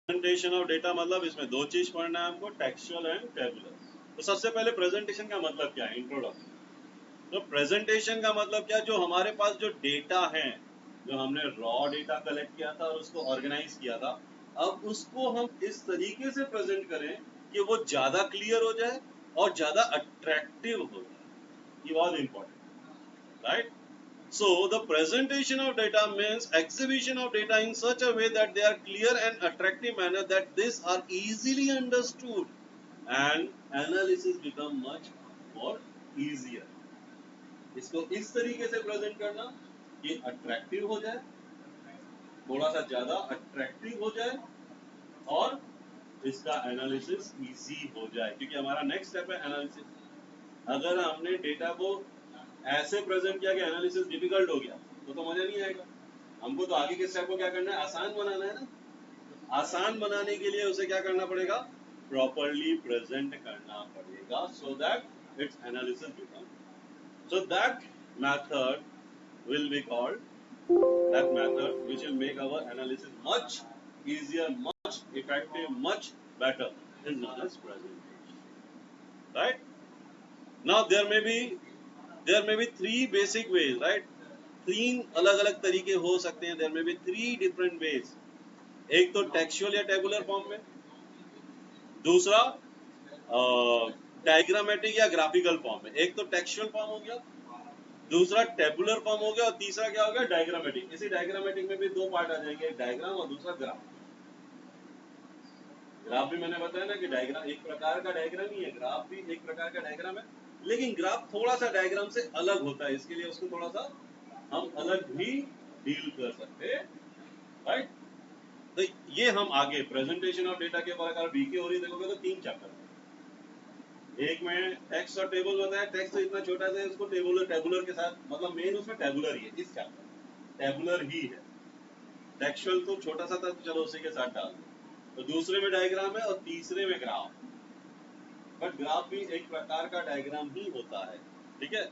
Presentation of data मतलब इसमें दो चीज पढ़ना है हमको, टेक्सचुअल एंड टेबुलर। तो सबसे पहले प्रेजेंटेशन का मतलब क्या है, इंट्रोडक्शन। तो प्रेजेंटेशन का मतलब क्या, जो हमारे पास जो डेटा है, जो हमने रॉ डेटा कलेक्ट किया था और उसको ऑर्गेनाइज किया था, अब उसको हम इस तरीके से प्रेजेंट करें कि वो ज्यादा क्लियर हो जाए और ज्यादा अट्रैक्टिव हो जाए। ये बहुत important, right? So the presentation of data means exhibition of data in such a way that they are clear and attractive manner that these are easily understood and analysis become much more easier. इसको इस तरीके से present करना कि attractive हो जाए, थोड़ा सा ज्यादा अट्रैक्टिव हो जाए, और इसका एनालिसिस इजी हो जाए, क्योंकि हमारा नेक्स्ट स्टेप है एनालिसिस। अगर हमने डेटा को ऐसे प्रेजेंट किया कि एनालिसिस डिफिकल्ट हो गया तो मजा नहीं आएगा। हमको तो आगे के स्टेप को क्या करना है, आसान बनाना है ना। आसान बनाने के लिए उसे क्या करना पड़ेगा, प्रॉपरली प्रेजेंट करना पड़ेगा, so that it's analysis become, so that method will be called, that method which will make our analysis much easier, much effective, much better, is known as presentation, right? Now there may be three basic ways, right? तीन अलग अलग तरीके हो सकते हैं, there may be three different ways। एक तो textual या टेबुलर फॉर्म में, दूसरा डायग्रामेटिक या ग्राफिकल फॉर्म में। एक तो टेक्सचुअल फॉर्म हो गया, दूसरा टेबुलर फॉर्म हो गया, और तीसरा क्या हो गया, डायग्रामेटिक। इसी डायग्रामेटिक में भी दो पार्ट आ जाएंगे, एक डायग्राम और दूसरा ग्राफ। ग्राफ भी मैंने बताया ना कि डायग्राम एक प्रकार का डायग्राम ही है, ग्राफ भी एक प्रकार का डायग्राम है, लेकिन ग्राफ थोड़ा सा डायग्राम से अलग होता है, इसके लिए उसको थोड़ा सा हम अलग भी डील कर सकते हैं, राइट? तो ये हम आगे प्रेजेंटेशन ऑफ डेटा के ऊपर अगर बीके हो रही देखोगे तो तीन चैप्टर, एक में टेक्स्ट और टेबल बताया। टेक्स्ट तो इतना छोटा सा है, उसको टेबुलर के साथ, मतलब मेन उसमें टेबुलर ही है, इस चैप्टर टेबुलर ही है। टेक्सचुअल तो छोटा सा था, तो चलो उसी के साथ डाल दो। तो दूसरे में डायग्राम है और तीसरे में ग्राफ, बट ग्राफ भी एक प्रकार का डायग्राम ही होता है, ठीक है?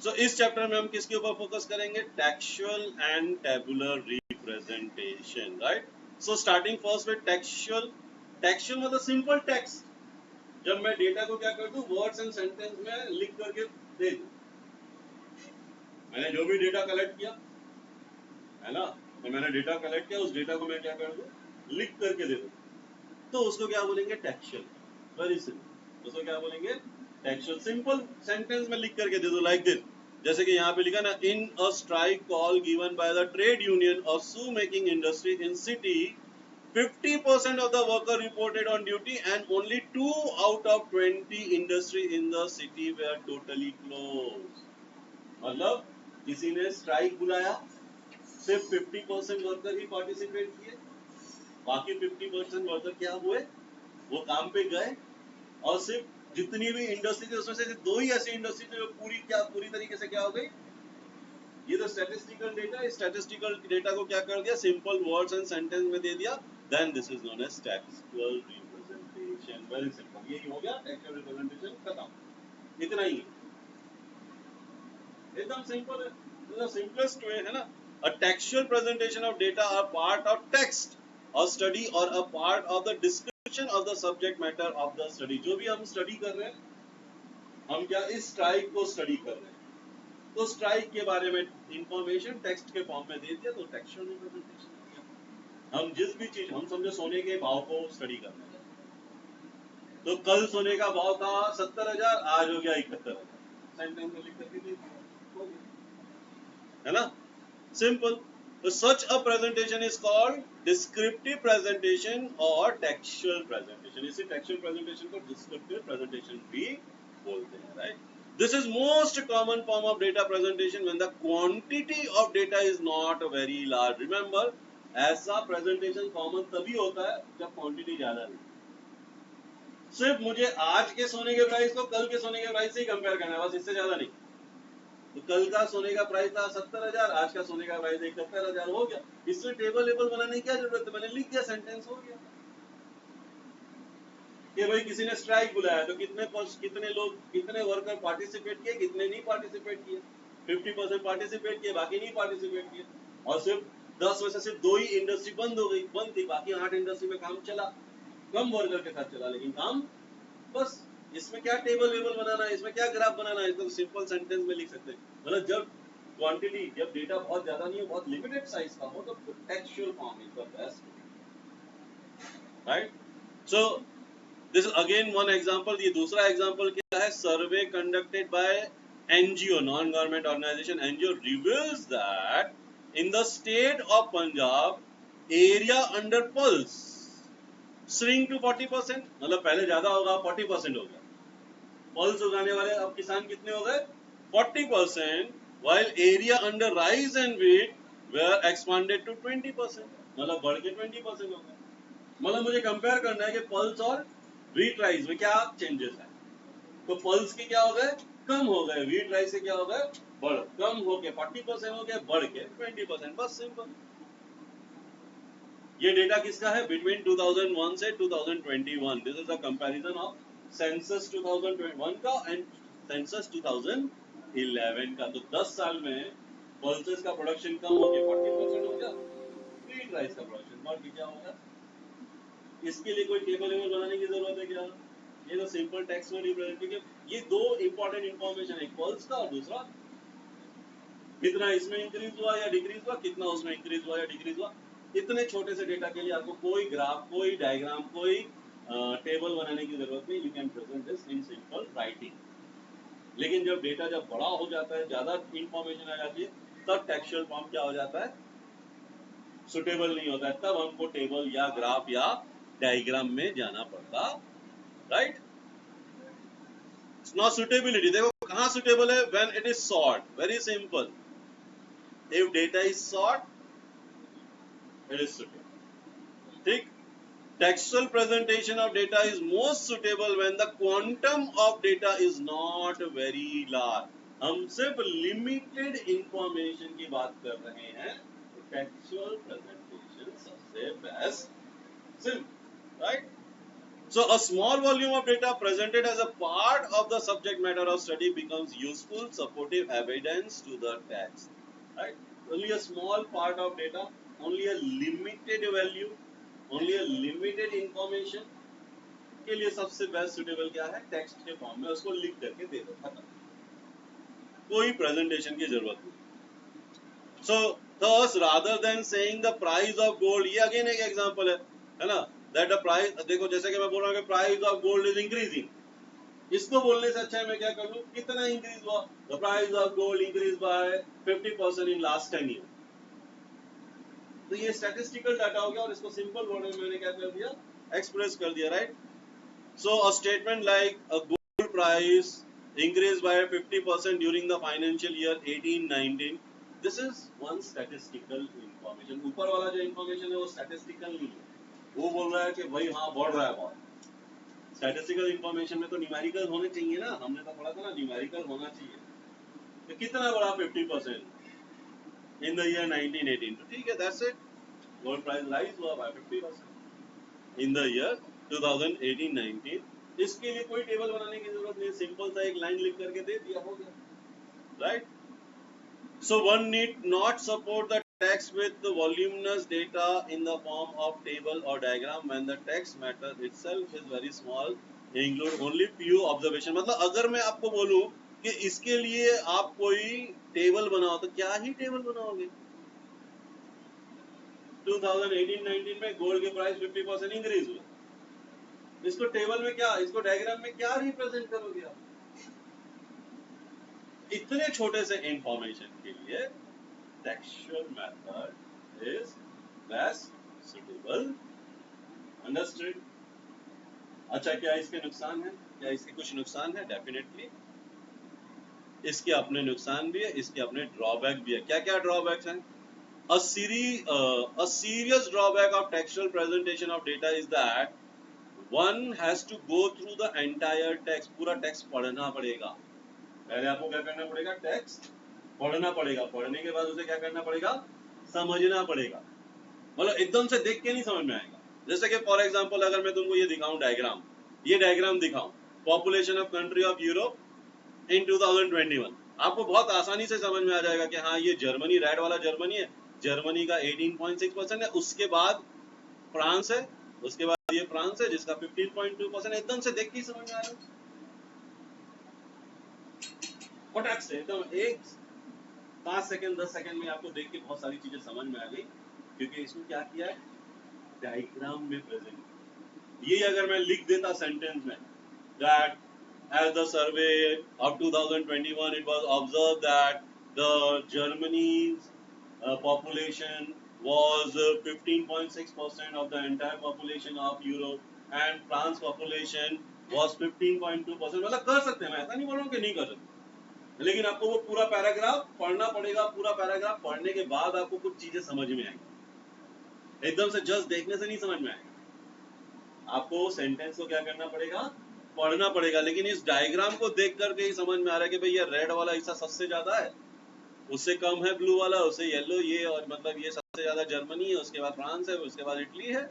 सो इस चैप्टर में हम किसके ऊपर फोकस करेंगे, textual and tabular representation, right? So starting first with textual. Textual मतलब सिंपल टेक्स्ट, जब मैं डेटा को क्या कर दूं, वर्ड्स एंड सेंटेंस में लिख करके दे दूं। मैंने जो भी डेटा कलेक्ट किया है ना, तो मैंने डेटा कलेक्ट किया, उस डेटा को मैं क्या कर दूं, लिख करके दे दूं, तो उसको क्या बोलेंगे, टेक्सचुअल। वेरी सिंपल, उसको क्या बोलेंगे, टेक्सचुअल। सिंपल सेंटेंस में लिख करके दे दो, लाइक दिस। जैसे कि यहाँ पे लिखा ना, in a strike call given by the trade union of shoe making industry in city, 50% of the worker reported on duty and only 2 out of 20 industry in the city were totally closed। मतलब किसी ने strike बुलाया, सिर्फ 50% worker ही participate किए, बाकी 50% worker क्या हुए, वो काम पे गए, और सिर्फ जितनी भी इंडस्ट्री थी उसमें से दो ही ऐसी इंडस्ट्री थी जो पूरी तरीके से क्या हो गई। ये तो स्टैटिस्टिकल डेटा है, स्टैटिस्टिकल डेटा को क्या कर दिया, सिंपल वर्ड्स एंड सेंटेंस में दे दिया, then this is known as textual representation. Very simple, यही हो गया टेक्सचुअल रिप्रेजेंटेशन, खत्म, इतना ही, एकदम सिंपल है, द सिंपलेस्ट वे है ना। A textual presentation of data are part of text or study or a part of the description of the subject matter of the study। जो भी हम स्टडी कर रहे हैं, हम क्या इस स्ट्राइक को स्टडी कर रहे हैं, तो स्ट्राइक के बारे में इंफॉर्मेशन टेक्स्ट के फॉर्म में दे दिया, तो टेक्सचुअल रिप्रेजेंटेशन हो गया। हम जिस भी चीज, हम समझो सोने के भाव को स्टडी कर रहे हैं, तो कल सोने का भाव था 70,000, आज हो गया 71,000, सेंटेंस में लिख करके दे दिया, है ना, simple. So such a presentation is called descriptive presentation or textual presentation। इसी textual presentation को descriptive presentation भी बोलते हैं, right? This is most common form of data presentation when the quantity of data is not very large। Remember, ऐसा presentation common तभी होता है जब quantity ज्यादा नहीं। सिर्फ मुझे आज के सोने के प्राइस को कल के सोने के प्राइस से ही कंपेयर करना है, बस, इससे ज्यादा नहीं। तो कल का सोने का प्राइस था 70,000, आज का सोने का प्राइस 71,000 हो गया, इसमें टेबल लेबल बनाने की क्या जरूरत है, मैंने लिख दिया, सेंटेंस हो गया कि भाई किसी ने स्ट्राइक बुलाया तो कितने लोग, कितने वर्कर पार्टिसिपेट किए, कितने नहीं पार्टिसिपेट किए। 50% पार्टिसिपेट किए, बाकी नहीं पार्टिसिपेट किए, और सिर्फ 10 में से सिर्फ 2 ही इंडस्ट्री बंद थी, बाकी 8 इंडस्ट्री में काम चला, कम वर्कर के साथ चला, लेकिन काम बस। इसमें क्या टेबल वेबल बनाना है, इसमें क्या ग्राफ बनाना है, इसको सिंपल सेंटेंस में लिख सकते हैं। मतलब जब क्वांटिटी, जब डेटा बहुत ज्यादा नहीं हो, बहुत लिमिटेड साइज का हो, तो textual form is the best, right. So this is again one example. ये दूसरा एग्जांपल क्या है, survey conducted by NGO, non government organisation NGO, reveals that in the state of Punjab area under pulse shrink to 40%, मतलब पहले ज्यादा होगा, 40% हो गया। पल्स उगाने वाले अब किसान कितने हो गए, 40%, while area under rice and wheat were expanded to 20%, मतलब बढ़ के 20% हो गया। मतलब मुझे कंपेयर करना है कि पल्स और व्हीट राइस में क्या चेंजेस है। तो पल्स के क्या हो गए, कम हो गए, व्हीट राइस से क्या हो गए, बढ़, कम हो के 40% हो गए, बढ़ के 20%, बस सिंपल। ये डेटा किसका है, बिटवीन 2001 से 2021। This is the comparison of census 2001 का एंड सेंसस 2011 का। तो 10 साल में पल्सेस का प्रोडक्शन कम हो गया, 40% हो गया, व्हीट राइस का प्रोडक्शन बढ़ के क्या हो गया। इसके लिए कोई टेबल वेबल बनाने की जरूरत है क्या, ये तो सिंपल टेक्स्ट में रिप्रेजेंट, क्योंकि ये दो इंपॉर्टेंट इंफॉर्मेशन है, एक पल्स का और दूसरा कितना इसमें इंक्रीज हुआ या डिक्रीज हुआ, कितना उसमें इंक्रीज हुआ या डिक्रीज हुआ। इतने छोटे से डेटा के लिए आपको कोई ग्राफ, कोई डायग्राम, कोई टेबल बनाने की जरूरत नहीं, you can present this in simple writing. लेकिन जब डेटा जब बड़ा हो जाता है, ज्यादा इंफॉर्मेशन आ जाती है, तब टेक्सचुअल फॉर्म क्या हो जाता है, सुटेबल नहीं होता है, तब हमको टेबल या ग्राफ या डायग्राम में जाना पड़ता, राइट। नॉट सुटेबिलिटी, देखो कहाँ सुटेबल है, when it is short, very simple. If data is short it is suitable, ठीक। Textual presentation of data is most suitable when the quantum of data is not very large. हम सिर्फ limited information की बात कर रहे हैं, तो textual presentation सबसे best, simple, right? So a small volume of data presented as a part of the subject matter of study becomes useful supportive evidence to the text, right? Only a small part of data, only a limited value, only a limited information के लिए सबसे best suitable क्या है, text के form में उसको लिख करके दे दो, खत्म, कोई प्रेजेंटेशन की जरूरत नहीं। सो thus rather than saying the price of gold, ये अगेन एक एग्जांपल है ना, that the price, देखो जैसे कि मैं बोल रहा हूँ कि price of gold is increasing, इसको बोलने से अच्छा है मैं क्या कर लूँ, कितना इंक्रीज हुआ, the price of gold increased by 50% in last 10 years। तो ये स्टैटिस्टिकल डाटा हो गया, और इसको सिंपल वर्ड में मैंने क्या कर दिया, एक्सप्रेस कर दिया, right. So a statement like a gold price increased by 50% during the financial year 18-19, this is one statistical information। ऊपर वाला जो information है वो statistical नहीं है, वो बोल रहा है कि भाई हाँ बढ़ रहा है बहुत। statistical information में तो न्यूमेरिकल होने चाहिए ना, हमने तो पढ़ा था ना, न्यूमेरिकल होना चाहिए। तो कितना बढ़ा 50% in the year 1918, तो ठीक है, that's it, gold price rise हुआ by 50% in the year 2018-19। इसके लिए कोई टेबल बनाने की जरूरत नहीं, सिंपल सा एक लाइन लिख करके दे दिया, हो गया, right. So one need not support the text with the voluminous data in the form of table or diagram when the text matter itself is very small, include only few observation। मतलब अगर मैं आपको बोलूं कि इसके लिए आप कोई टेबल बनाओ, तो क्या ही टेबल बनाओगे। 2018-19 में गोल्ड के प्राइस 50% इंक्रीज हुआ, इसको टेबल में क्या, इसको डायग्राम में क्या रिप्रेजेंट करोगे आप। इतने छोटे से इंफॉर्मेशन के लिए textual method is best suitable, understood. अच्छा, क्या इसके नुकसान है, क्या इसके कुछ नुकसान है, डेफिनेटली इसके अपने नुकसान भी है, इसके अपने ड्रॉबैक भी है। क्या क्या ड्रॉबैक्स हैं, a serious drawback of textual presentation of data is that one has to go through the entire text, पूरा टेक्स्ट पढ़ना पड़ेगा। पहले आपको क्या करना पड़ेगा, टेक्स्ट पढ़ना पड़ेगा, पढ़ने के बाद उसे क्या करना पड़ेगा, समझना पड़ेगा। मतलब एकदम से देख के नहीं समझ में आएगा। जैसे कि फॉर एग्जांपल अगर मैं तुमको ये दिखाऊं डायग्राम, ये डायग्राम दिखाऊं, population of country of Europe in 2021, आपको बहुत आसानी से समझ में आ जाएगा कि हाँ ये जर्मनी, रेड वाला जर्मनी है, जर्मनी का 18.6% है, उसके बाद फ्रांस है, उसके बाद ये फ्रांस है जिसका 15.2%। एकदम से देख के ही समझ में आ रहा है, फटाक से एकदम एक 5 सेकंड 10 सेकंड में आपको देख के बहुत सारी चीजें समझ में आ गई, क्योंकि इसमें क्या किया है, डायग्राम में प्रेजेंट। ये अगर मैं लिख देता सेंटेंस में that as the survey of 2021 it was observed that the Germany's population was 15.6% of the entire population of Europe and France population was 15.2%, मतलब कर सकते हैं, मैं ऐसा नहीं बोल रहा हूँ कि नहीं कर सकते, लेकिन आपको वो पूरा पैराग्राफ पढ़ना पड़ेगा। पूरा पैराग्राफ पढ़ने के बाद आपको कुछ चीजें समझ में आएंगी, एकदम से जस्ट देखने से नहीं समझ में आएगा, आपको सेंटेंस को क्या करना पड़ेगा, पढ़ना पड़ेगा। लेकिन इस डायग्राम को देख करके ही समझ में आ रहा है कि भाई ये रेड वाला हिस्सा सबसे ज्यादा है, उससे कम है ब्लू वाला, उससे येलो ये, और मतलब ये सबसे ज्यादा जर्मनी है, उसके बाद फ्रांस है, उसके बाद इटली है,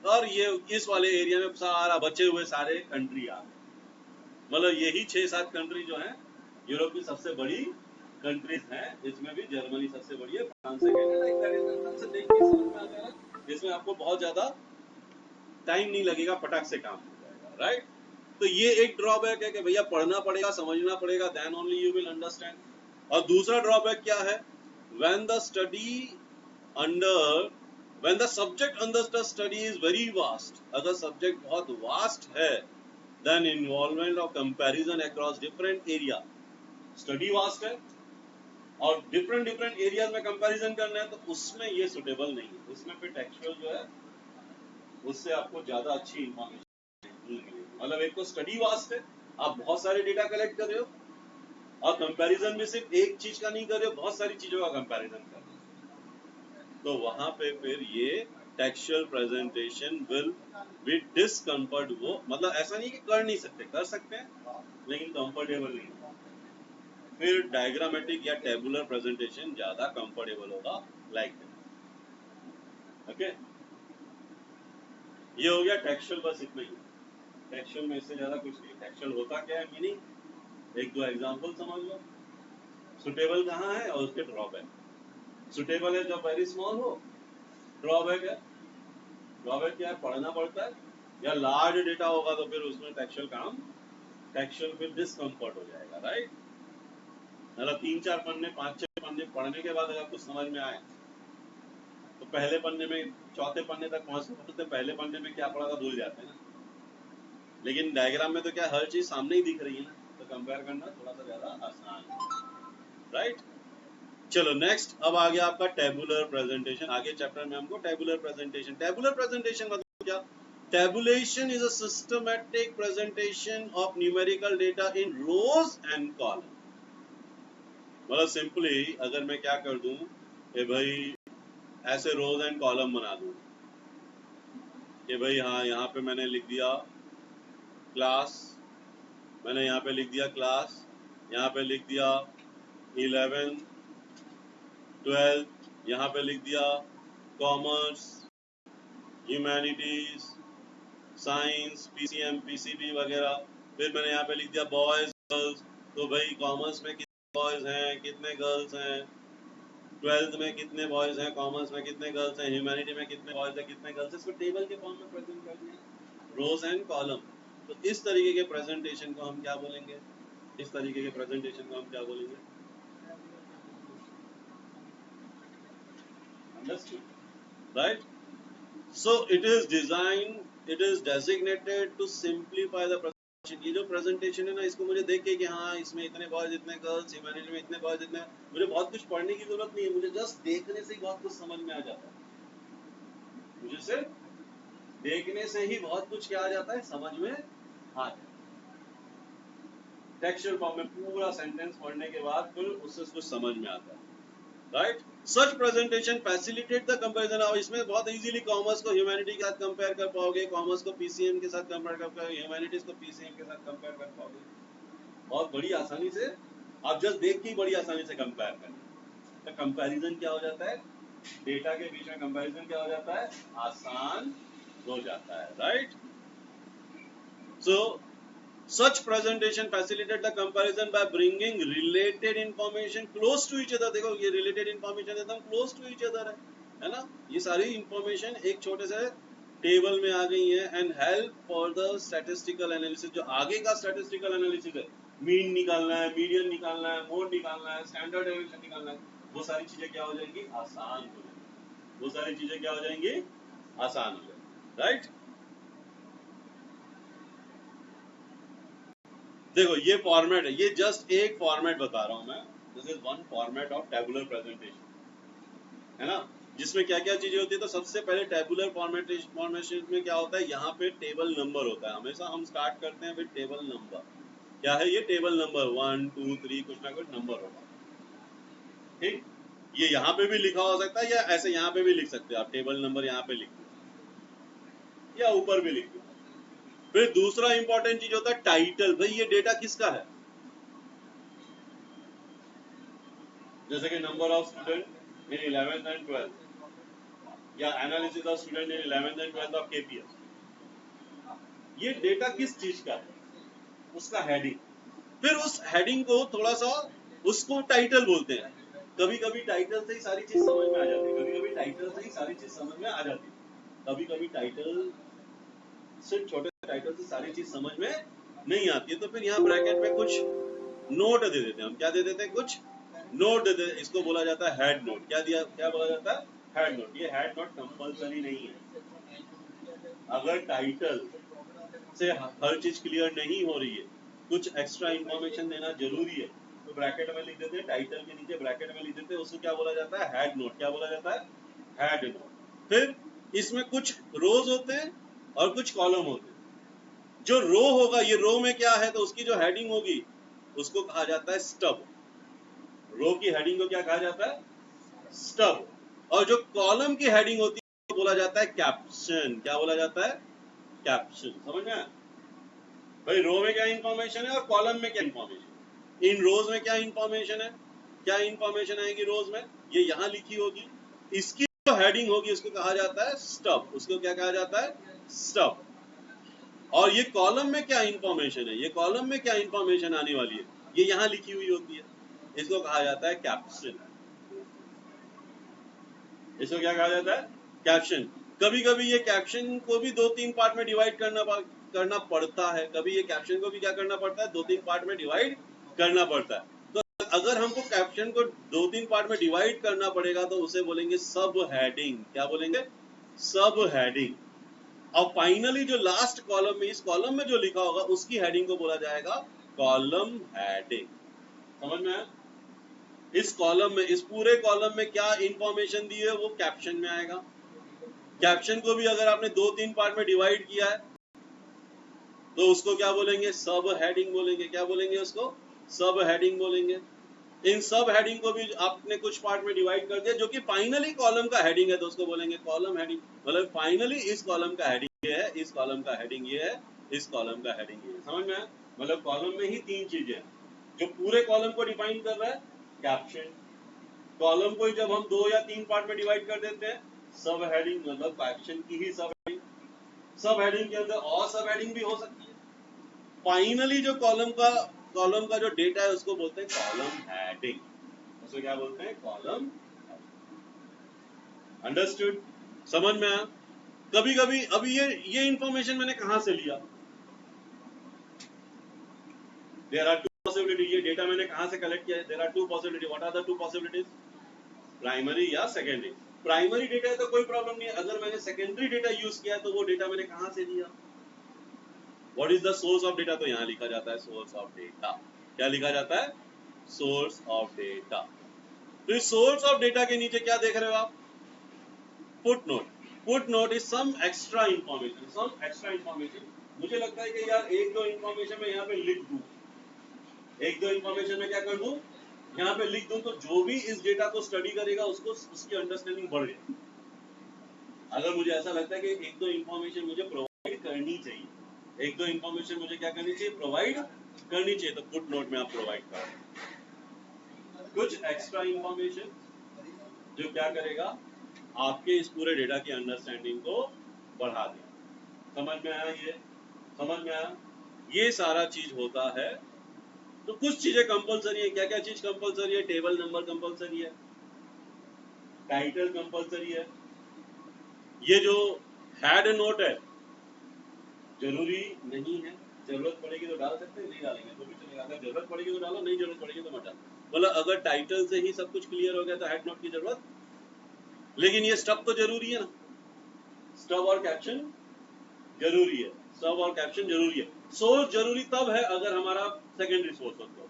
और ये इस वाले एरिया में सारा बचे हुए सारे कंट्री आ गए। मतलब यही 6-7 कंट्री जो है यूरोप की सबसे बड़ी कंट्रीज हैं, इसमें भी जर्मनी सबसे बड़ी है, फ्रांस से देख के समझ में आ जाएगा, इसमें आपको बहुत ज्यादा टाइम नहीं लगेगा, फटाक से काम हो जाएगा, राइट। तो ये एक ड्रॉबैक है कि भैया पढ़ना पड़ेगा, समझना पड़ेगा, then only you will understand. और दूसरा ड्रॉबैक क्या है, when the study under when the subject under the study is very vast, अगर सब्जेक्ट बहुत वास्ट है, देन इन्वॉल्वमेंट और comparison across different area, study vast है और डिफरेंट एरियाज में कंपैरिजन करना है, तो उसमें ये सुटेबल नहीं है, उसमें फिर टेक्सचुअल जो है उससे आपको ज्यादा अच्छी इंफॉर्मेशन मिलेगी। मतलब एक तो स्टडी वास्ट है, आप बहुत सारे डेटा कलेक्ट कर रहे हो, और कंपैरिजन में सिर्फ एक चीज का नहीं कर रहे हो, बहुत सारी चीजों का कंपैरिजन कर रहे हो, तो वहां पे फिर ये textual presentation will be discomfort. वो मतलब ऐसा नहीं कि कर नहीं सकते, कर सकते हैं, लेकिन कंफर्टेबल नहीं, फिर डायग्रामेटिक या टेबुलर प्रेजेंटेशन ज्यादा कंफर्टेबल होगा, लाइक दैट। ओके, ये हो गया टेक्सचुअल, बस इतना ही। टेक्सचुअल में इससे ज्यादा कुछ नहीं। टेक्सचुअल होता क्या है, मीनिंग, एक दो एग्जांपल समझ लो, सुटेबल कहाँ है और उसके ड्रॉबैक। सुटेबल है जब वेरी स्मॉल हो, ड्रॉबैक है, ड्रॉबैक क्या है, पढ़ना पड़ता है, या लार्ज डेटा होगा तो फिर उसमें टेक्सचुअल फिर डिस्कम्फर्ट हो जाएगा, राइट। मतलब 3-4 पन्ने 5-6 पन्ने पढ़ने के बाद अगर कुछ समझ में आए, तो पहले पन्ने में, चौथे पन्ने तक पहुंचते पहले पन्ने में क्या पढ़ा था भूल जाते हैं ना। लेकिन डायग्राम में तो क्या हर चीज सामने ही दिख रही है ना, तो कंपेयर करना थोड़ा सा ज्यादा आसान है, राइट। चलो नेक्स्ट, अब आ गया आपका टेबुलर प्रेजेंटेशन। आगे चैप्टर में हमको टेबुलर प्रेजेंटेशन मतलब क्या, tabulation is a systematic presentation of numerical data in rows and column. मतलब सिंपली अगर मैं क्या कर दूं कि भाई ऐसे रोज एंड कॉलम बना दूं कि भाई हाँ, यहाँ पे मैंने लिख दिया क्लास, मैंने यहाँ पे लिख दिया क्लास, यहाँ पे लिख दिया 11 12, यहाँ पे लिख दिया commerce, humanities, science, PCM, PCB वगैरह, फिर मैंने यहाँ पे लिख दिया बॉयज गर्ल्स। तो भाई कॉमर्स में कितने बॉयज हैं, कितने गर्ल्स हैं, 12th में कितने बॉयज हैं, कॉमर्स में कितने गर्ल्स हैं, ह्यूमैनिटी में कितने बॉयज हैं, कितने गर्ल्स हैं, इसको टेबल के फॉर्म में प्रेजेंट कर दिया, रोज एंड कॉलम। तो इस तरीके के प्रेजेंटेशन को हम क्या बोलेंगे, इस तरीके के प्रेजेंटेशन को हम क्या बोलेंगे, right? So it is designed, it is designated to simplify the presentation। ये जो प्रेजेंटेशन है ना, इसको मुझे देख के कि हाँ इसमें इतने बॉयज इतने गर्ल्स, ह्यूमैनिटी में इतने बॉयज इतने, मुझे बहुत कुछ पढ़ने की जरूरत नहीं है, मुझे जस्ट देखने से ही बहुत कुछ समझ में आ जाता है, मुझे सिर्फ देखने से ही बहुत कुछ क्या आ जाता है, समझ में आ जाता है। टेक्सचुअल फॉर्म में पूरा सेंटेंस पढ़ने के बाद फिर उससे कुछ समझ में आता है, right. Such presentation facilitate the comparison. और इसमें बहुत इजीली कॉमर्स को ह्यूमैनिटी के साथ कंपेयर कर पाओगे, कॉमर्स को पीसीएम के साथ कंपेयर कर पाओगे, ह्यूमैनिटीज को पीसीएम के साथ कंपेयर कर पाओगे, बहुत बड़ी आसानी से। आप जस्ट देख के बड़ी आसानी से कंपेयर करें, तो कंपैरिजन क्या हो जाता है, डेटा के बीच में कंपैरिजन क्या हो जाता है, आसान हो जाता है, right. So Such presentation facilitate the comparison by bringing related information close to each other. देखो ये related information एकदम close to each other है ना? ये सारी information एक छोटे से टेबल में आ गई है and help for the statistical analysis. जो आगे का statistical analysis है, मीन निकालना है, मीडियन निकालना है, मोड निकालना है, स्टैंडर्ड डेविएशन निकालना है, वो सारी चीजें क्या हो जाएंगी? आसान हो जाएंगी। वो सारी चीजें क्या हो जाएंगी? आसान हो जाएंगी, राइट? देखो ये फॉर्मेट है, ये जस्ट एक फॉर्मेट बता रहा हूं मैं। This is one format of tabular presentation, है ना, जिसमें क्या क्या चीजें होती है। तो सबसे पहले टेबुलर फॉर्मेशन में क्या होता है, यहाँ पे टेबल नंबर होता है। हमेशा हम स्टार्ट करते हैं विद टेबल नंबर। क्या है ये? टेबल नंबर 1 2 3 कुछ ना कुछ नंबर होगा, ठीक। ये यहाँ पे भी लिखा हो सकता है या ऐसे यहाँ पे भी लिख सकते हो आप, टेबल नंबर यहाँ पे लिख दो या ऊपर भी लिख दो। फिर दूसरा इंपॉर्टेंट चीज होता है टाइटल। भाई ये डेटा किसका है? जैसे कि number of student in 11th and 12th या analysis of student in 11th and 12th of KPS. ये डेटा किस चीज का है? उसका हेडिंग। फिर उस हेडिंग को थोड़ा सा, उसको टाइटल बोलते हैं। कभी कभी टाइटल से ही सारी चीज समझ में आ जाती है, कभी कभी टाइटल से ही सारी चीज समझ में आ जाती है, कभी कभी टाइटल सिर्फ छोटे टाइटल से सारी चीज समझ में नहीं आती है। तो फिर यहाँ ब्रैकेट में कुछ नोट दे देते हैं हम। क्या दे देते हैं? कुछ नोट दे देते हैं। इसको बोला जाता है हेड नोट। क्या दिया, क्या बोला जाता है? Head note. ये हेड नोट कंपल्सरी नहीं है। अगर टाइटल से हर चीज क्लियर नहीं हो रही है, कुछ एक्स्ट्रा इंफॉर्मेशन देना जरूरी है, तो ब्रैकेट में लिख देते हैं, टाइटल के नीचे ब्रैकेट में लिख देते हैं। उसको क्या बोला जाता है? Head note. क्या बोला जाता है? Head note. फिर इसमें कुछ रोज होते हैं और कुछ कॉलम होते हैं। जो रो होगा, ये रो में क्या है, तो उसकी जो हेडिंग होगी उसको कहा जाता है स्टब। रो की हेडिंग को क्या कहा जाता है? स्टब। और जो कॉलम की हेडिंग होती है वो बोला जाता है कैप्शन। क्या बोला जाता है? कैप्शन। समझ में आया? भाई रो में क्या इंफॉर्मेशन है और कॉलम में क्या इंफॉर्मेशन। इन रोज में क्या इंफॉर्मेशन है, क्या इंफॉर्मेशन आएगी रोज में, ये यहाँ लिखी होगी। इसकी जो हेडिंग होगी उसको कहा जाता है स्टब। उसको क्या कहा जाता है? स्टब। और ये कॉलम में क्या इंफॉर्मेशन है, ये कॉलम में क्या इंफॉर्मेशन आने वाली है, ये यहाँ लिखी हुई होती है। इसको कहा जाता है कैप्शन। इसको क्या कहा जाता है? कैप्शन। कभी कभी ये कैप्शन को भी 2-3 पार्ट में डिवाइड करना पड़ता है। कभी ये कैप्शन को भी क्या करना पड़ता है? 2-3 पार्ट में डिवाइड करना पड़ता है। तो अगर हमको कैप्शन को 2-3 पार्ट में डिवाइड करना पड़ेगा तो उसे बोलेंगे सब हेडिंग। क्या बोलेंगे? सब हेडिंग। और फाइनली जो लास्ट कॉलम में, इस कॉलम में जो लिखा होगा उसकी हेडिंग को बोला जाएगा कॉलम हेडिंग। समझ में आया? इस कॉलम में, इस पूरे कॉलम में क्या इंफॉर्मेशन दी है वो कैप्शन में आएगा। कैप्शन को भी अगर आपने 2-3 पार्ट में डिवाइड किया है तो उसको क्या बोलेंगे? सब हेडिंग बोलेंगे। क्या बोलेंगे उसको? सब हेडिंग बोलेंगे। इन सब हेडिंग को भी आपने कुछ पार्ट में डिवाइड कर दिया जो कि फाइनली कॉलम का हेडिंग है, तो उसको बोलेंगे कॉलम हेडिंग। मतलब फाइनली इस कॉलम का हेडिंग ये है, इस कॉलम का हेडिंग ये है, इस कॉलम का हेडिंग ये है। समझ में आया? मतलब कॉलम में ही 3 चीजें हैं। जो पूरे कॉलम को डिफाइन कर रहा है कैप्शन। कॉलम को जब हम 2 या 3 पार्ट में डिवाइड कर देते हैं, सब हेडिंग मतलब कैप्शन की ही सब हेडिंग। सब हेडिंग के अंदर और सब हेडिंग भी हो सकती है। फाइनली जो कॉलम का जो डेटा है उसको बोलते हैं कॉलम हेडिंग। उसको क्या बोलते हैं? कॉलम। अंडरस्टूड? समझ में आया? कभी कभी अभी ये इंफॉर्मेशन मैंने कहां से लिया? There are 2 possibility. ये डेटा मैंने कहां से कलेक्ट किया है? There are 2 possibility. What are the 2 possibilities? Primary या सेकेंडरी। प्राइमरी डेटा है तो कोई प्रॉब्लम नहीं है। अगर मैंने सेकेंडरी डेटा यूज किया तो वो डेटा मैंने कहां से लिया? What is the source of data? तो यहां लिखा जाता है सोर्स ऑफ डेटा। क्या लिखा जाता है? Source of data. तो इस सोर्स ऑफ डेटा के नीचे क्या देख रहे हो आप? Footnote. Footnote is some extra information. Some extra information. मुझे लगता है कि यार 1-2 इंफॉर्मेशन मैं यहाँ पे लिख दूं, 1-2 इंफॉर्मेशन में क्या कर दूं, यहाँ पे लिख दूं, तो जो भी इस डेटा को स्टडी करेगा उसको उसकी अंडरस्टैंडिंग बढ़ जाएगी। अगर मुझे ऐसा लगता है कि 1-2 इंफॉर्मेशन मुझे प्रोवाइड करनी चाहिए, 1-2 इंफॉर्मेशन मुझे क्या करनी चाहिए? प्रोवाइड करनी चाहिए, तो फुट नोट में आप प्रोवाइड करें कुछ एक्स्ट्रा इंफॉर्मेशन जो क्या करेगा? आपके इस पूरे डेटा की अंडरस्टैंडिंग को बढ़ा देगा। समझ में आया? ये समझ में आया? ये सारा चीज होता है। तो कुछ चीजें कंपलसरी है। क्या क्या चीज कंपलसरी है? टेबल नंबर कंपलसरी है, टाइटल कंपलसरी है, ये जो हैड नोट है जरूरी नहीं है, जरूरत पड़ेगी तो डाल सकते हैं, नहीं डालेंगे तो भी चलेगा। अगर जरूरत पड़ेगी तो डालो, नहीं जरूरत पड़ेगी तो मत डालो। मतलब अगर टाइटल से ही सब कुछ क्लियर हो गया तो हेड नोट की जरूरत, लेकिन ये स्टब तो जरूरी है ना, स्टब और कैप्शन जरूरी है, स्टब और कैप्शन जरूरी है। सोर्स जरूरी तब है अगर हमारा सेकेंडरी सोर्स हो तो।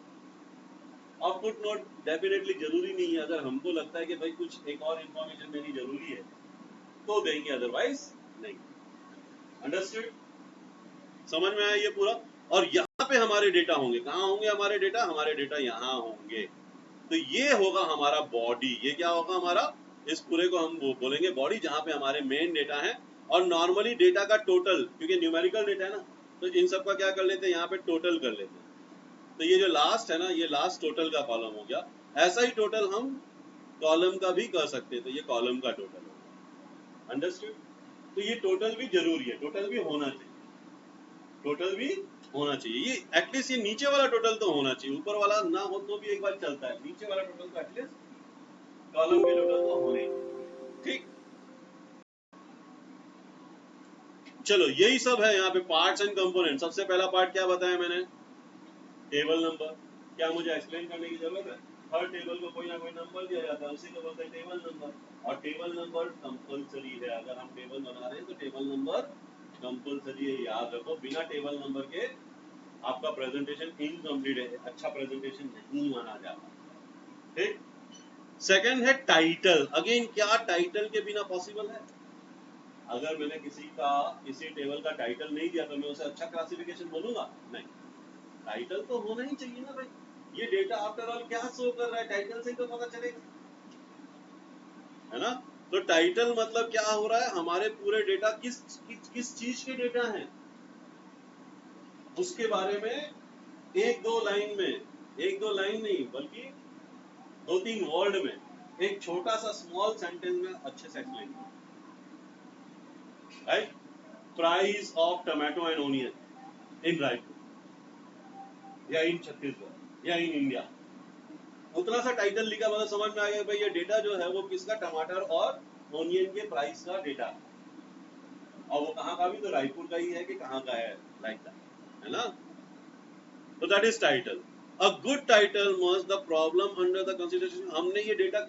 और फुट नोट डेफिनेटली जरूरी नहीं है, अगर हमको लगता है कि भाई कुछ एक और इंफॉर्मेशन देनी जरूरी है तो देंगे, अदरवाइज नहीं। अंडरस्टूड? समझ में आया ये पूरा? और यहाँ पे हमारे डेटा होंगे, कहाँ होंगे हमारे डेटा? हमारे डेटा यहाँ होंगे। तो ये होगा हमारा बॉडी। ये क्या होगा हमारा? इस पूरे को हम बोलेंगे बॉडी, जहाँ पे हमारे मेन डेटा है। और नॉर्मली डेटा का टोटल, क्योंकि न्यूमेरिकल डेटा है ना, तो इन सब का क्या कर लेते हैं, यहाँ पे टोटल कर लेते हैं। तो ये जो लास्ट है ना, ये लास्ट टोटल का कॉलम हो गया। ऐसा ही टोटल हम कॉलम का भी कर सकते हैं, तो ये कॉलम का टोटल होगा। अंडरस्टूड? तो ये टोटल भी जरूरी है, टोटल भी होना चाहिए, टोटल भी होना चाहिए। ये एटलीस्ट ये नीचे वाला टोटल तो होना चाहिए, ऊपर वाला ना हो तो भी एक बार चलता है, नीचे वाला टोटल तो एटलीस्ट कॉलम के टोटल तो होने ही। ठीक, चलो यही सब है यहाँ पे पार्ट्स एंड कंपोनेंट। सबसे पहला पार्ट क्या बताया मैंने? Table number. क्या मुझे एक्सप्लेन करने की जरूरत है? हर टेबल को कोई ना कोई नंबर दिया जाता है, उसी को बोलते हैं टेबल नंबर। और टेबल नंबर कंपलसरी है, अगर हम टेबल बना रहे हैं तो टेबल नंबर कंपलसरी है, याद रखो। बिना टेबल नंबर के आपका प्रेजेंटेशन इनकम्प्लीट है, अच्छा प्रेजेंटेशन नहीं माना जाता। ठीक। सेकंड है टाइटल। अगेन क्या टाइटल के बिना पॉसिबल है? अगर मैंने किसी टेबल का टाइटल नहीं दिया तो मैं उसे अच्छा क्लासिफिकेशन बोलूंगा? नहीं, टाइटल तो होना ही चाहिए ना भाई। ये डेटा आफ्टर ऑल क्या शो कर रहा है, टाइटल से ही तो पता चलेगा, है ना? तो टाइटल मतलब क्या हो रहा है, हमारे पूरे डेटा किस चीज के डेटा हैं उसके बारे में एक दो लाइन में, एक दो लाइन नहीं बल्कि दो तीन वर्ड में, एक छोटा सा स्मॉल सेंटेंस में अच्छे से एक्सप्लेन किया। Right? Price of tomato and onion in Raipur या इन छत्तीसगढ़ या इन इंडिया, उतना सा टाइटल लिखा, मतलब समझ में आ गया भाई ये डेटा जो है वो किसका, टमाटर और ओनियन के प्राइस का डेटा, और वो कहाँ का भी, तो रायपुर का ही है कि कहाँ का है, लाइक दैट, है ना? तो that is title. A good title must the problem under the consideration. हमने ये डेटा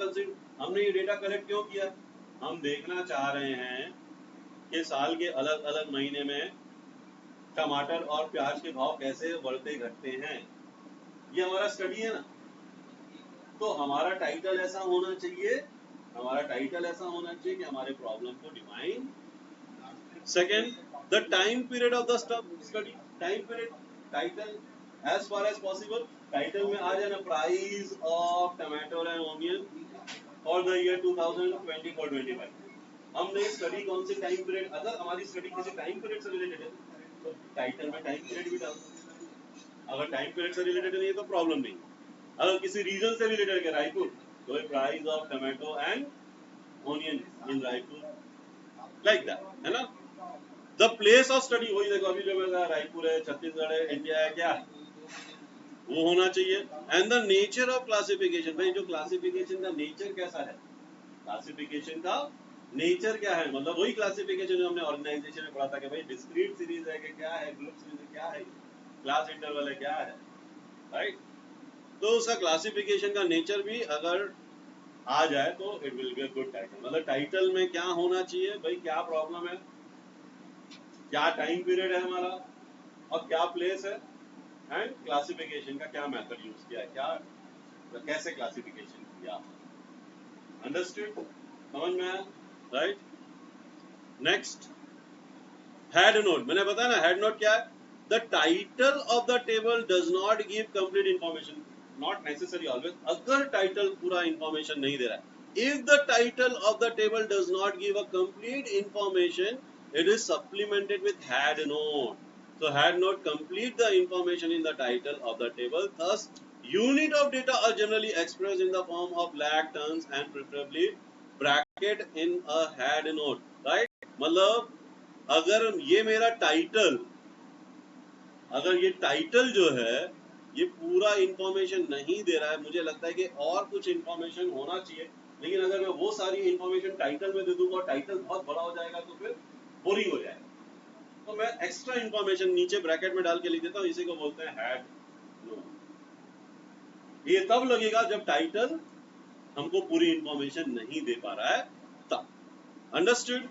कलेक्ट क्यों किया? हम देखना चाह रहे हैं कि साल के अलग अलग महीने में टमाटर और प्याज के भाव कैसे बढ़ते घटते हैं, ये हमारा स्टडी है ना। तो हमारा टाइटल ऐसा होना चाहिए, हमारा टाइटल ऐसा होना चाहिए कि हमारे प्रॉब्लम को define. Second, the time period of the study. Time period, title as far as possible title में आ जाए ना, price of tomato and onion for the year 2024-25। हमने स्टडी कौन से टाइम पीरियड, अगर हमारी स्टडी किसी टाइम पीरियड से रिलेटेड है तो टाइटल में टाइम पीरियड भी डाल दो। अगर टाइम पीरियड से रिलेटेड नहीं है तो प्रॉब्लम नहीं। अगर किसी रीजन से रिलेटेड है रायपुर, तो price of tomato and onion in Raipur, like that, है ना? द प्लेस ऑफ स्टडी, वही देखो अभी जो मैं कहा रायपुर है, छत्तीसगढ़ है, इंडिया है, क्या वो होना चाहिए। And the nature of classification, भाई जो क्लासिफिकेशन का नेचर कैसा है, क्लासिफिकेशन का नेचर क्या है, मतलब वही क्लासिफिकेशन जो हमने ऑर्गेनाइजेशन में पढ़ा था कि भाई डिस्क्रीट सीरीज है कि क्या है, ग्रुप सीरीज है क्या है, क्लास इंटरवल है क्या है, राइट? तो उसका क्लासिफिकेशन का नेचर भी अगर आ जाए तो it will be a good title. मतलब टाइटल में क्या होना चाहिए भाई, क्या प्रॉब्लम है, क्या टाइम पीरियड है हमारा, और क्या प्लेस है, एंड क्लासिफिकेशन का क्या मेथड यूज किया है, क्या कैसे क्लासिफिकेशन किया। अंडरस्टूड? समझ में आया? राइट? Next, head note. मैंने बताया ना हेड नोट क्या है? The title of the table does not give complete information, not necessary always. अगर टाइटल पूरा इंफॉर्मेशन नहीं दे रहा है, if the title of the table does not give a complete information, it is supplemented with head note. So head note complete the information in the title of the table. Thus unit of data are generally expressed in the form of lakh tons and preferably bracket in a head note, right? मतलब अगर ये मेरा title अगर ये title जो है ये पूरा इंफॉर्मेशन नहीं दे रहा है, मुझे लगता है कि और कुछ इंफॉर्मेशन होना चाहिए, लेकिन अगर मैं वो सारी इंफॉर्मेशन टाइटल में दे दूंगा और टाइटल बहुत बड़ा हो जाएगा तो फिर बोरिंग हो जाएगा। तो मैं एक्स्ट्रा इंफॉर्मेशन नीचे ब्रैकेट में डाल के लिख देता हूँ, इसी को बोलते हैं हैड नोट। ये तब लगेगा जब टाइटल हमको पूरी इंफॉर्मेशन नहीं दे पा रहा है तब। अंडरस्टूड?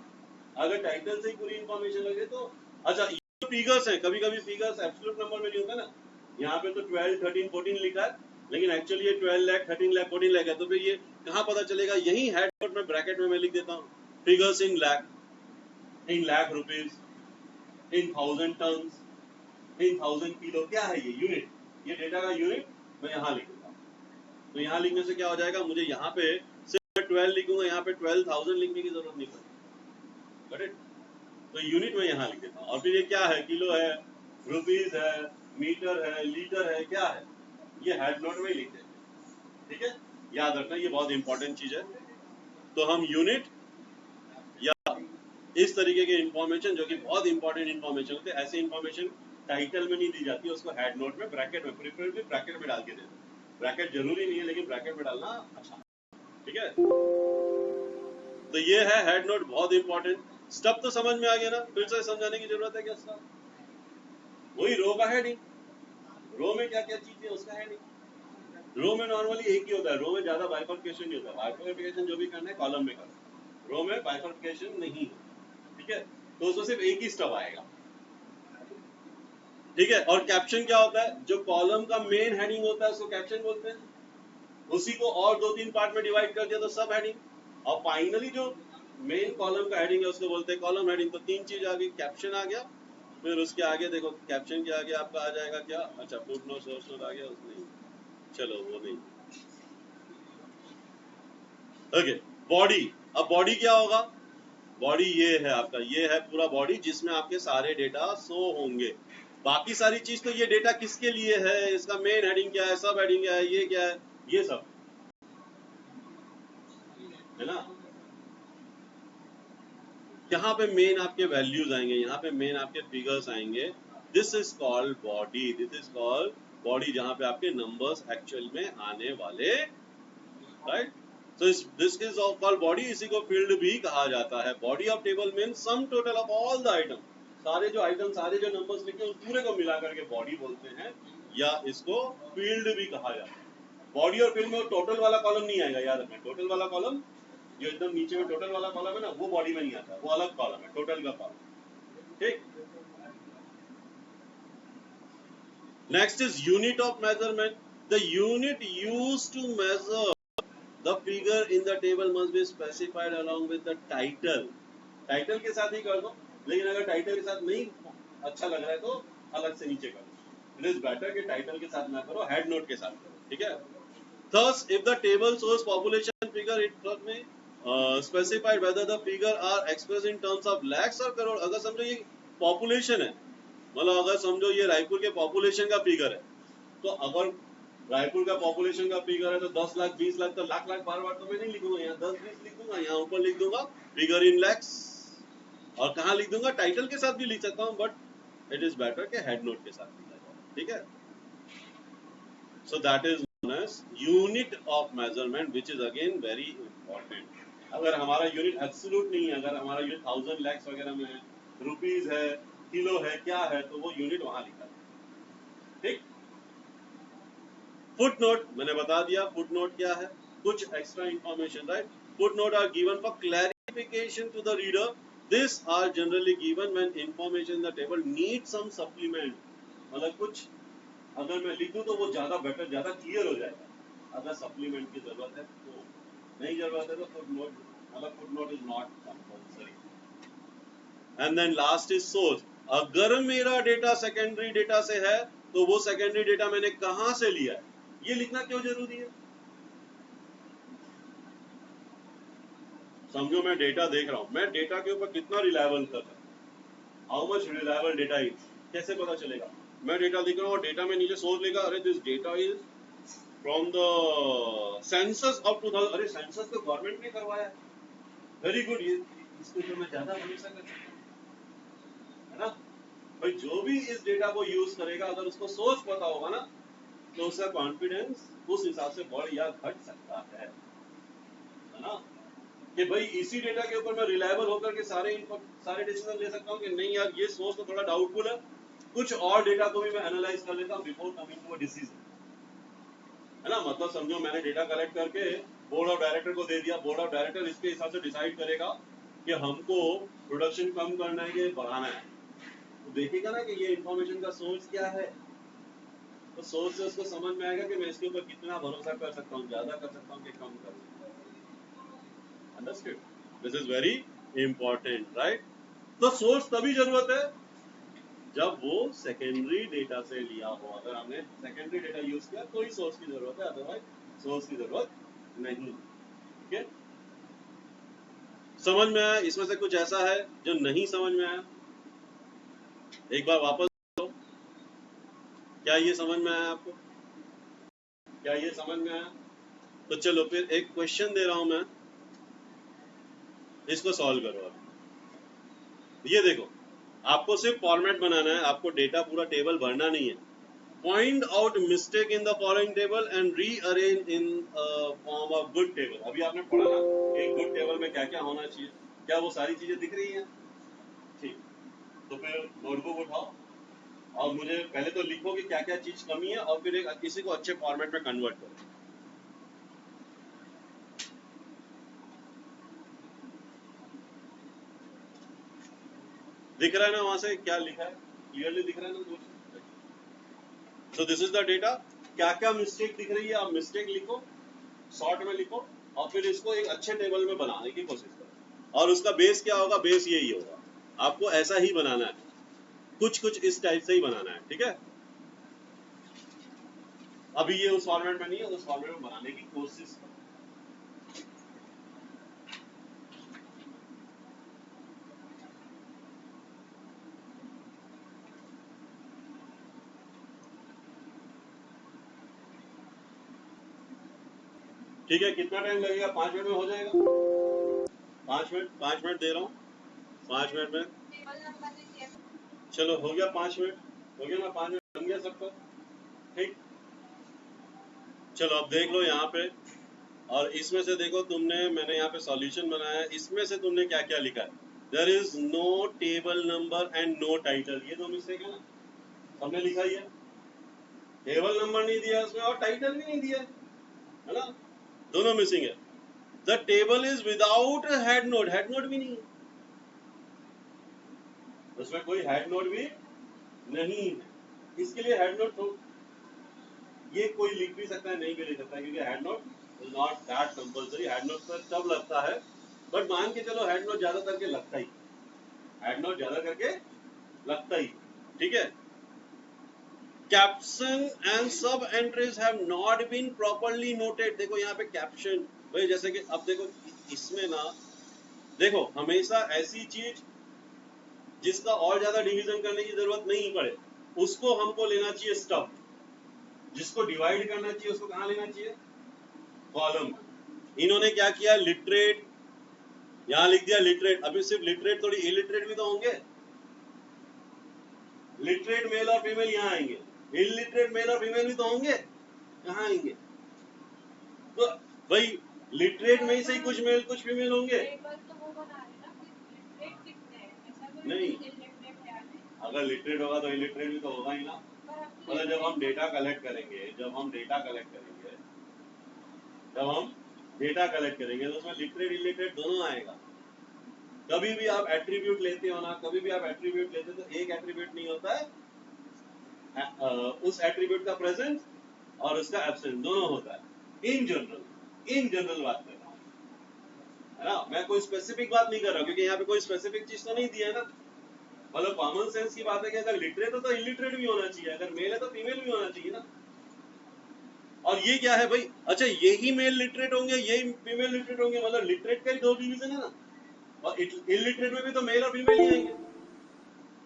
अगर टाइटल से ही पूरी इंफॉर्मेशन लगे तो अच्छा। ये फिगर्स है, कभी कभी फिगर्स एब्सोल्यूट नंबर में नहीं होता ना, यहाँ पे तो 12, 13, 14 लिखा है, लेकिन एक्चुअली ये 12 लाख, 13 लाख, 14 लाख है, तो फिर ये कहाँ पता चलेगा? यही हेड नोट में ब्रैकेट में मैं लिख देता हूँ, figures in lakh, in lakh rupees, in 1000 ton, in 1000 kilo. क्या है ये? यूनिट। ये डेटा का यूनिट मैं यहाँ लिख देता हूँ। तो यहाँ लिखने से क्या हो जाएगा? मुझे यहाँ पे सिर्फ 12 लिखूंगा, यहाँ पे 12,000 लिखने की जरूरत नहीं पड़ेगी। तो यूनिट में यहाँ लिख देता हूँ। और फिर ये क्या है? किलो है, रुपीज है, मीटर है, लीटर है, क्या है? ये हेड नोट में ही लिख देते हैं। ठीक है, याद रखना, ये बहुत इंपॉर्टेंट चीज है। तो हम यूनिट या इस तरीके के इंफॉर्मेशन जो कि बहुत इंपॉर्टेंट इंफॉर्मेशन होते हैं, ऐसी इंफॉर्मेशन टाइटल में नहीं दी जाती, उसको हेड नोट में, ब्रैकेट में, प्रेफरेबली ब्रैकेट में डाल के देते हैं। ब्रैकेट जरूरी नहीं है, लेकिन ब्रैकेट में डालना अच्छा। ठीक है, तो ये है हेड नोट, बहुत इंपॉर्टेंट। स्टफ तो समझ में आ गया ना? फिर से समझाने की जरूरत है क्या? स्टफ वही रो का हेडिंग, रो में क्या क्या चीज है उसका हेडिंग। रो में नॉर्मली एक ही होता है, रो में ज्यादा बाइफर्केशन नहीं होता। बाइफर्केशन जो भी करना है कॉलम में करना, रो में बाइफर्केशन नहीं है। ठीक है, तो उसमें सिर्फ एक ही स्टफ आएगा। ठीक है, और कैप्शन क्या होता है? जो कॉलम का मेन हेडिंग होता है उसको कैप्शन बोलते हैं, उसी को और 2-3 पार्ट में डिवाइड कर दिया तो सब हेडिंग, और फाइनली जो मेन कॉलम का हेडिंग है उसको बोलते हैं कॉलम हेडिंग। तो 3 चीज आ गई, कैप्शन आ गया, फिर उसके आगे देखो कैप्शन के आगे आपका आ जाएगा क्या? अच्छा, फुटनोट, सोर्स नोट आ गया उसमें, चलो वो नहीं। Okay, body. अब बॉडी क्या होगा? बॉडी ये है आपका, ये है पूरा बॉडी जिसमें आपके सारे डेटा शो होंगे। बाकी सारी चीज तो ये डेटा किसके लिए है, इसका मेन हेडिंग क्या है, सब हेडिंग क्या है, ये क्या है, ये सब है ना। यहाँ पे मेन आपके वैल्यूज आएंगे, यहाँ पे मेन आपके फिगर्स आएंगे। This is called body, this is called body, जहाँ पे आपके नंबर्स एक्चुअल में आने वाले, right. So this is called body, इसी को फील्ड भी कहा जाता है। Body of table means sum total of all the item, सारे जो आइटम, सारे जो नंबर्स लिखे उस पूरे को मिला करके बॉडी बोलते हैं, या इसको फील्ड भी कहा जाता है। बॉडी और फील्ड में टोटल वाला कॉलम नहीं आएगा, याद रखना। टोटल वाला कॉलम जो एकदम नीचे में टोटल वाला कॉलम है ना, वो बॉडी में नहीं आता, वो अलग कॉलम है, टोटल का कॉलम। ठीक, next is unit of measurement. The unit used to measure the figure in the table must be specified along with the title। Title के साथ ही कर दो, लेकिन अगर टाइटल के साथ नहीं अच्छा लग रहा है तो अलग से नीचे करो। इट इज बेटर कि टाइटल के साथ ना करो, हेड नोट के साथ करो। ठीक है, thus if the table shows population figure it must be specified whether the figure are expressed in terms of lakhs or crore। अगर समझो ये पॉपुलेशन है, मतलब अगर समझो ये रायपुर के पॉपुलेशन का फिगर है, तो अगर रायपुर का पॉपुलेशन का फिगर है तो 10 लाख, 20 लाख, तो लाख लाख बार बार तो मैं नहीं लिखूंगा, यहाँ 10-20 लिख दूंगा, यहाँ ऊपर लिख दूंगा फिगर इन लैक्स। और कहाँ लिख दूंगा? टाइटल के साथ भी लिख सकता हूँ, बट इट इज बेटर के हेड नोट के साथ लिखा जाए। ठीक है, so that is known as unit of measurement, which is again very important. अगर हमारा यूनिट एब्सोल्यूट नहीं है, अगर हमारा यूनिट 1000 लैक्स वगैरह में है, रुपीज है, किलो है, क्या है, तो वो यूनिट वहां लिखा है। ठीक, फुटनोट मैंने बता दिया, फुटनोट क्या है? कुछ extra information, right. Footnote are given for clarification to the reader. This are generally given when information in the table need some supplement. मतलब कुछ अगर मैं लिख दूं तो वो ज्यादा बेटर, ज्यादा क्लियर हो जाएगा। अगर सप्लीमेंट की जरूरत है तो, नहीं जरूरत है तो फुटनोट, मतलब footnote is not compulsory. And then last is source. अगर मेरा डेटा सेकेंडरी डेटा से है तो वो सेकेंडरी डेटा मैंने कहां से लिया है, ये लिखना क्यों जरूरी है? समझो मैं डेटा देख रहा हूं, मैं डेटा के ऊपर कितना रिलायबल कर रहा हूं, how much reliable data is, कैसे पता चलेगा? मैं डेटा देख रहा हूं और डेटा में नीचे सोर्स लेगा, अरे this data is from the census of 2000। अरे सेंसस तो गवर्नमेंट ने करवाया है, वेरी गुड, ये इसको तो मैं ज्यादा भरोसा कर सकता हूं, है ना। भाई जो भी इस डेटा को यूज करेगा अगर उसको सोर्स पता होगा ना तो उसका कॉन्फिडेंस उस हिसाब से बढ़ या घट सकता है ना, कि भाई इसी डेटा के ऊपर मैं रिलायबल होकर के सारे डिसीजन ले सकता हूँ कि नहीं यार ये सोर्स तो थोड़ा डाउटफुल है, कुछ और डेटा को भी मैं एनालाइज कर लेता हूँ before coming to a decision, है ना। मतलब समझो मैंने डेटा कलेक्ट करके बोर्ड ऑफ डायरेक्टर को दे दिया, बोर्ड ऑफ डायरेक्टर इसके हिसाब से डिसाइड करेगा कि हमको प्रोडक्शन कम करना है कि बढ़ाना है, तो देखेगा ना कि ये इंफॉर्मेशन का सोर्स क्या है, तो सोर्स से उसको समझ में आएगा कि मैं इसके ऊपर कितना भरोसा कर सकता हूँ, ज्यादा कर सकता हूँ कि कम कर सकता हूँ। Understood? This is very important, right? तो सोर्स तभी जरूरत है जब वो सेकेंडरी डेटा से लिया हो, अगर हमने सेकेंडरी डेटा यूज किया तो ही सोर्स की जरूरत है, अदरवाइज सोर्स की जरूरत नहीं। ठीक है, समझ में आया? इसमें से कुछ ऐसा है जो नहीं समझ में आया? एक बार वापस लो, क्या ये समझ में आया आपको? क्या ये समझ में आया? तो चलो फिर एक क्वेश्चन दे रहा हूं मैं, इसको सॉल्व करो। अब ये देखो, आपको सिर्फ फॉर्मेट बनाना है, आपको डेटा पूरा टेबल भरना नहीं है। Point out mistake in the following table and rearrange in form of good table। अभी आपने पढ़ा ना एक गुड टेबल में क्या क्या होना चाहिए, क्या वो सारी चीजें दिख रही हैं? ठीक, तो फिर नोटबुक उठाओ और मुझे पहले तो लिखो कि क्या क्या चीज कमी है और फिर किसी को अच्छे फॉर्मेट में कन्वर्ट करो। दिख रहा है ना वहां से क्या लिखा है? क्लियरली दिख रहा है ना? सो दिस इज द डेटा, क्या क्या मिस्टेक दिख रही है आप मिस्टेक लिखो, शॉर्ट में लिखो और फिर इसको एक अच्छे टेबल में बनाने की कोशिश करो। और उसका बेस क्या होगा? बेस यही होगा, आपको ऐसा ही बनाना है, कुछ कुछ इस टाइप से ही बनाना है। ठीक है, अभी ये उस फॉर्मेट में नहीं है, उस फॉर्मेट में बनाने की कोशिश करो। ठीक है, कितना टाइम लगेगा? 5 मिनट में हो जाएगा? 5 मिनट दे रहा हूँ, 5 मिनट में। चलो हो गया 5 मिनट, हो गया ना? 5 मिनट बन गया सबका? ठीक, चलो अब देख लो यहाँ पे, और इसमें से देखो तुमने, मैंने यहाँ पे सॉल्यूशन बनाया है, इसमें से तुमने क्या क्या लिखा है? There is no table number and no title, ये दो मिस्टेक है ना, हमने लिखा ही है। टेबल नंबर नहीं दिया उसमें और टाइटल भी नहीं दिया है ना, दोनों मिसिंग है। The table is without head nod, head nod भी नहीं है उसमें, कोई हेड नोड भी नहीं है। इसके लिए हेड नोड तो ये कोई लिख भी सकता है, नहीं भी लिख सकता है, क्योंकि head note is not that compulsory. Head note पर तब लगता है, बट मान के चलो हेड नोट ज्यादा करके लगता ही, हेड नोट ज्यादा करके लगता ही। ठीक है, caption and sub entries have not been properly noted. देखो यहाँ पे कैप्शन, भाई जैसे कि अब देखो इसमें ना, देखो हमेशा ऐसी चीज जिसका और ज्यादा डिवीजन करने की जरूरत नहीं पड़े उसको हमको लेना चाहिए स्टफ, जिसको डिवाइड करना चाहिए उसको कहाँ लेना चाहिए? कॉलम। इन्होंने क्या किया? लिटरेट, यहां लिख दिया लिटरेट। अभी सिर्फ लिटरेट थोड़ी, इलिटरेट भी तो होंगे। लिटरेट मेल और फीमेल यहाँ आएंगे, इलिटरेट मेल और फीमेल भी तो होंगे, कहाँ आएंगे? तो भाई लिटरेट में ही से कुछ मेल कुछ फीमेल होंगे। नहीं, अगर लिटरेट होगा तो इलिटरेट भी तो होगा ही ना। मतलब जब हम डेटा कलेक्ट करेंगे, जब हम डेटा कलेक्ट करेंगे तो उसमें लिटरेट इलिटरेट दोनों आएगा। कभी भी आप एट्रीब्यूट लेते हो ना, कभी भी आप एट्रीब्यूट लेते हो तो एक एट्रीब्यूट नहीं होता है उस एट्रीब्यूट का प्रेजेंस और उसका एब्सेंस दोनों होता है। इन जनरल बात कर रहा हूँ, है ना, मैं कोई स्पेसिफिक बात नहीं कर रहा हूँ, क्योंकि यहाँ पे कोई स्पेसिफिक चीज तो नहीं दी है ना। मतलब कॉमन सेंस की बात है कि अगर लिटरेट हो तो इलिटरेट भी होना चाहिए, अगर मेल है तो फीमेल भी होना चाहिए ना। और ये क्या है भाई? अच्छा यही मेल लिटरेट होंगे, यही फीमेल लिटरेट होंगे, मतलब लिटरेट का ही दो डिवीजन है ना, और इलिटरेट में भी तो मेल और फीमेल ही आएंगे।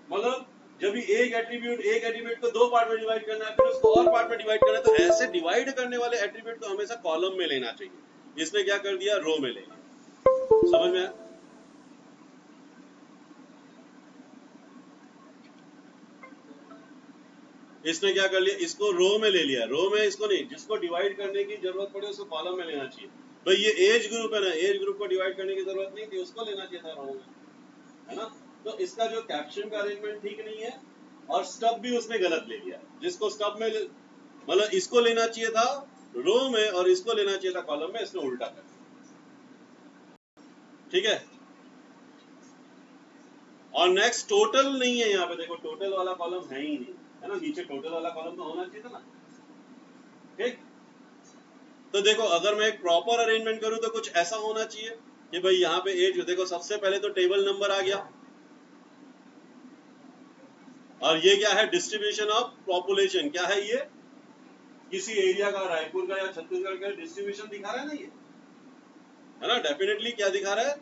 मतलब जब भी एक एट्रीब्यूट को दो पार्ट में डिवाइड करना है, फिर उसको और पार्ट में डिवाइड करना है, तो ऐसे डिवाइड करने वाले एट्रीब्यूट को हमेशा कॉलम में लेना चाहिए। इसने क्या कर दिया? रो में ले लिया। समझ में आया? इसने क्या कर लिया, इसको रो में ले लिया, रो में इसको नहीं, जिसको डिवाइड करने की जरूरत पड़े उसको कॉलम में लेना चाहिए। भाई ये एज ग्रुप है ना, एज ग्रुप को डिवाइड करने की जरूरत नहीं थी, उसको लेना चाहिए था रो में, है ना। तो इसका जो कैप्शन का अरेंजमेंट ठीक नहीं है, और स्टब भी उसने गलत ले लिया, जिसको स्टब में मतलब इसको लेना चाहिए था रो में और इसको लेना चाहिए था कॉलम में, इसने उल्टा कर दिया। ठीक है, और नेक्स्ट टोटल नहीं है यहाँ पे, देखो टोटल वाला कॉलम है ही नहीं, है ना, नीचे टोटल वाला कॉलम तो होना चाहिए था ना। ठीक, तो देखो अगर मैं एक प्रॉपर अरेंजमेंट करूं तो कुछ ऐसा होना चाहिए कि भाई यहाँ पे एज, देखो सबसे पहले तो टेबल नंबर आ गया, और ये क्या है, डिस्ट्रीब्यूशन ऑफ पॉपुलेशन, क्या है ये, किसी एरिया का, रायपुर का या छत्तीसगढ़ का डिस्ट्रीब्यूशन दिखा रहा है ना ये, है ना, डेफिनेटली क्या दिखा रहा है,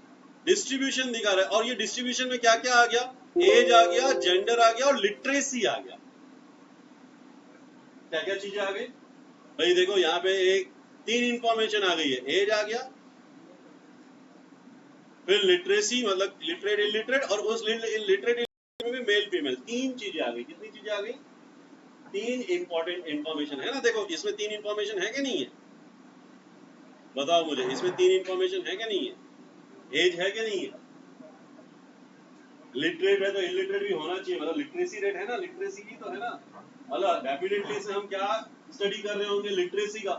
डिस्ट्रीब्यूशन दिखा रहा है। और ये डिस्ट्रीब्यूशन में क्या क्या आ गया, एज आ गया, जेंडर आ गया और लिटरेसी आ गया। क्या क्या चीजें आ गई भाई, देखो यहाँ पे एक 3 इंफॉर्मेशन आ गई है, एज आ गया, फिर लिटरेसी मतलब लिटरेट इलिटरेट, और उस लिटरेट में भी मेल फीमेल, 3 चीजें आ गई। कितनी चीजें आ गई, 3 इंपॉर्टेंट इंफॉर्मेशन है ना। देखो इसमें 3 इंफॉर्मेशन है कि नहीं है, बताओ मुझे, इसमें 3 इंफॉर्मेशन है कि नहीं है, एज है कि नहीं है, लिटरेट है तो इलिटरेट भी होना चाहिए, मतलब लिटरेसी रेट है ना, लिटरेसी की तो है ना, मतलब डेफिनेटली से हम क्या स्टडी कर रहे होंगे, लिटरेसी का।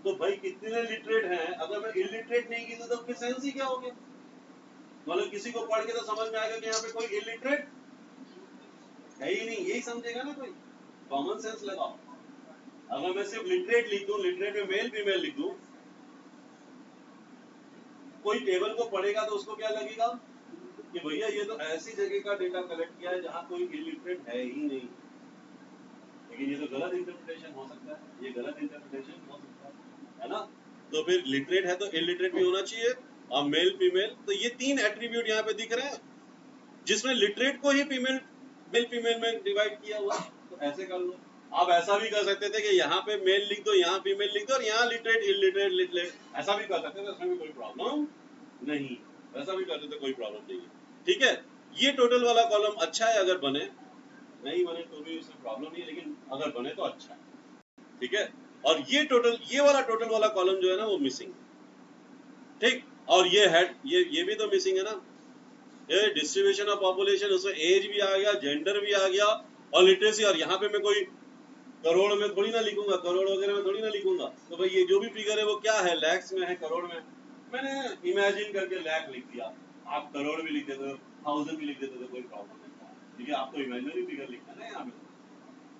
तो भाई कितने लिटरेट हैं, अगर मैं इलिटरेट नहीं की तो फिर सेंस ही क्या हो गया, मतलब किसी को पढ़ के तो समझ में आएगा कि यहाँ पे कोई इलिटरेट है ही नहीं, यही समझेगा ना कोई, कॉमन सेंस लगाओ। अगर मैं सिर्फ लिटरेट लिख दूं, लिटरेट में मेल फीमेल लिख दूं, कोई टेबल को पढ़ेगा तो उसको क्या लगेगा कि भैया ये तो ऐसी जगह का डेटा कलेक्ट किया है जहां कोई इलिटरेट है ही नहीं। लेकिन ये तो गलत इंटरप्रिटेशन हो सकता है, ये गलत इंटरप्रिटेशन हो सकता है ना। तो फिर लिटरेट है तो इलिटरेट भी होना चाहिए, और मेल फीमेल, तो ये 3 एट्रीब्यूट यहाँ पे दिख रहे हैं, जिसमें लिटरेट को ही फीमेल मेल फीमेल में डिवाइड किया हुआ। तो ऐसे कर लो, आप ऐसा भी कर सकते थे कि यहाँ पे मेल लिख दो, यहाँ फीमेल लिख दो, और यहाँ लिटरेट इलिटरेट लिटरेट, ऐसा भी कर सकते थे, उसमें भी कोई प्रॉब्लम नहीं, ऐसा भी करते तो कोई प्रॉब्लम नहीं है। ठीक है, ये टोटल वाला कॉलम अच्छा है, अगर बने, नहीं बने तो भी उसमें प्रॉब्लम नहीं है, लेकिन अगर बने तो अच्छा है। ठीक है, और ये टोटल, ये वाला टोटल वाला कॉलम जो है ना वो मिसिंग है। ठीक, और ये हेड, ये भी तो मिसिंग है ना, ये डिस्ट्रीब्यूशन ऑफ पॉपुलेशन, उसमें एज भी आ गया, जेंडर भी आ गया, और लिटरेसी। और यहाँ पे मैं कोई करोड़ में थोड़ी ना लिखूंगा, करोड़ वगैरह में थोड़ी ना लिखूंगा, तो भाई ये जो भी फिगर है वो क्या है, लैक्स में है, करोड़ में, मैंने इमेजिन करके लैख लिख दिया, आप करोड़ भी लिख देते हो, 1000 भी लिख देते तो कोई प्रॉब्लम नहीं था, क्योंकि आपको इमेजिनरी फिगर लिखना है ना यहाँ पे।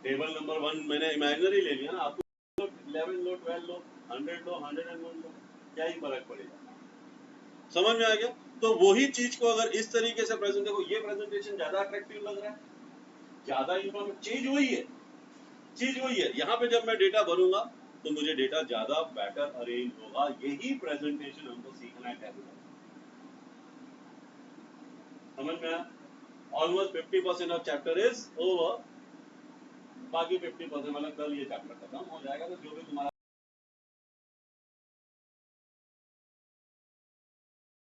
टेबल नंबर 1 मैंने इमेजिनरी ले लिया ना, आपको 11 लो, 12 लो, 100 लो, 101 लो, क्या ही फर्क पड़ेगा, समझ में आ गया। तो वही चीज को अगर इस तरीके से प्रेजेंट, देखो ये प्रेजेंटेशन ज्यादा अट्रैक्टिव लग रहा है, ज्यादा इंफॉर्मेशन, चीज वही है, चीज वही है। यहाँ पे जब मैं डेटा भरूंगा तो मुझे डेटा ज्यादा बेटर अरेंज होगा, यही प्रेजेंटेशन हमको सीखना है टैबुलर। समझ में आया, almost 50% of chapter is over, बाकी 50% मतलब कल ये चैप्टर खत्म हो जाएगा, तो जो भी तुम्हारा